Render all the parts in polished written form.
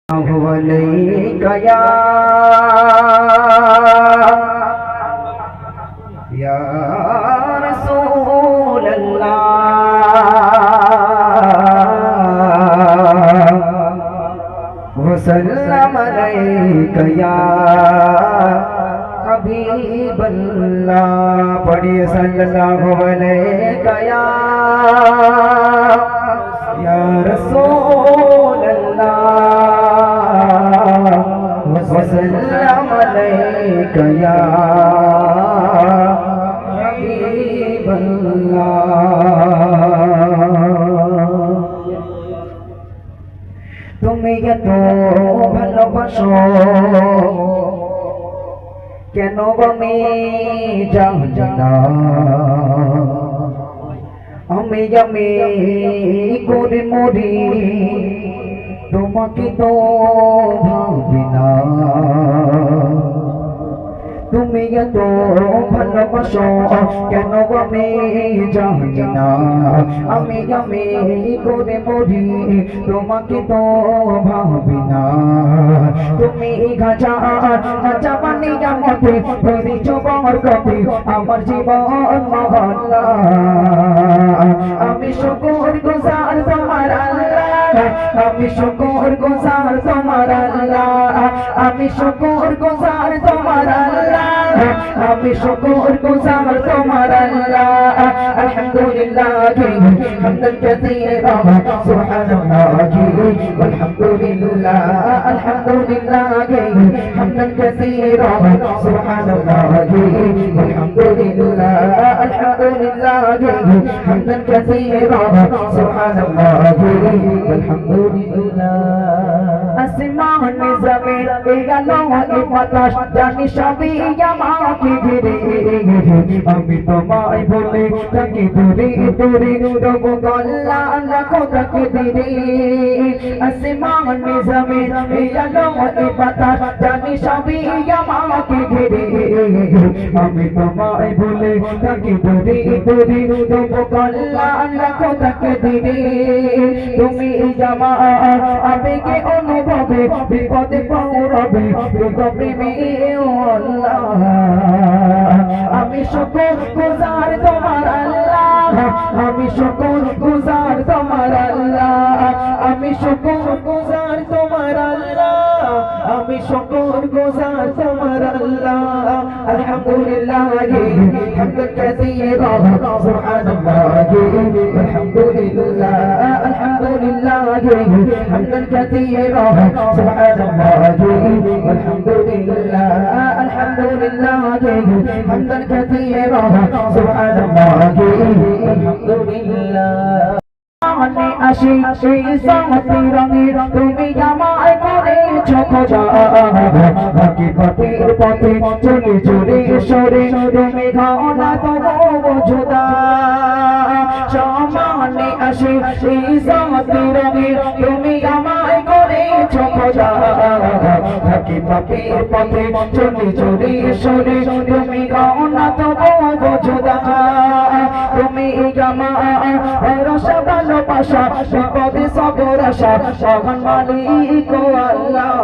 عليك يا رسول الله وسلم عليك يا حبيب الله پڑھیے صلی اللہ علیہ یا رسول اللہ وسلم علیک یا حبیب اللہ তুমি এত ভালোবাসো কেন আমি জানি না আমি করে মরি তোমাকে তো ভাবি না তুমি এত ভালোবাসো কেন আমি জানি না আমি করে মরি তোমাকে তো ভাবি না তুমি গাজা মানে আমাকে করেছো বরকতে আমার জীবন মহল্লা আমি শুকর গুজার তোমার আল্লাহ আমি শুকর গুজার তোমার আল্লাহ আমি শুকর গুজার তোমার আল্লাহ আমি শুকর গুজার তোমার আল্লাহ আলহামদুলিল্লাহ হামদান কাসীরা সুবহানাল্লাহ আলহামদুলিল্লাহ আলহামদুলিল্লাহ হামদান কাসীরা সুবহানাল্লাহ আলহামদুলিল্লাহ আলহামদুলিল্লাহ হামদান কাসীরা সুবহানাল্লাহ আলহামদুলিল্লাহ আসমান জমিন এগালো এ বাতাস জানি সবই আমাকে ঘিরে আমি তোমায় বলে তাকে দূরে দূরে তবু গল্লা লাখো তাকে ধীরে আসমান জমিন এগালো এ বাতাস জানি সবই আমাকে ঘিরে আমি তোমায় বলে তাকে দূরে দূরে তবু গল্লা লাখো তাকে ধীরে তুমি আমার আবেগে অনুভবে বিপদে পৌঁছবে প্রেমে আল্লাহ আমি শুকর গুজার তোমার আল্লাহ আমি শুকর গুজার তোমার আল্লাহ আমি শুকর গুজার তোমার আল্লাহ আমি শুকর গুজার তোমার আল্লাহ আলহামদুলিল্লাহ হামদান কাসীরা সুবহানাল্লাহ আলহামদুলিল্লাহ আলহামদুলিল্লাহ হামদান কাসীরা সুবহানাল্লাহ আলহামদুলিল্লাহ আলহামদুলিল্লাহ হামদান কাসীরা সুবহানাল্লাহ আলহামদুলিল্লাহ আমি আসি সেই সাথী রঙের তুমি আমায় করেছো খোঁজা বাকি পথের পথে চলে চলে সরে তুমি ঘনা তবু জুদা সমানে আসি সেই সাথী রঙের তুমি আমায় করেছো খোঁজা বাকি পথের পথে চলে চলে সরে তুমি ঘনা তবু জুদা তুমি আমার রসা ভালোবাসা বিপদে সবর আশা সহন মালিক আল্লাহ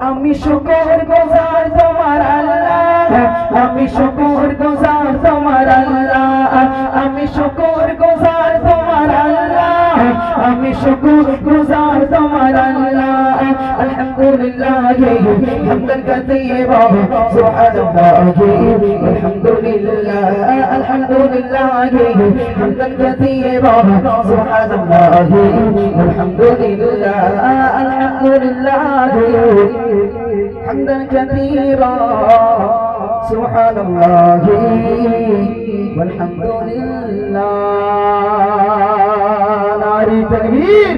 আমি শুকর গুজার তোমার আল্লাহ আমি শুকর গুজার তোমার আল্লাহ আমি শুকর গুজার তোমার আল্লাহ আমি শুকর গুজার তোমার আল্লাহ আলহামদুলিল্লাহ হামদান কাসীরা সুবহানাল্লাহ আলহামদুলিল্লাহ আলহামদুলিল্লাহ হামদান কাসীরা সুবহানাল্লাহ আলহামদুলিল্লাহ আলহামদুলিল্লাহ حمدا كثيرا سبحان الله والحمد لله ناري تكبير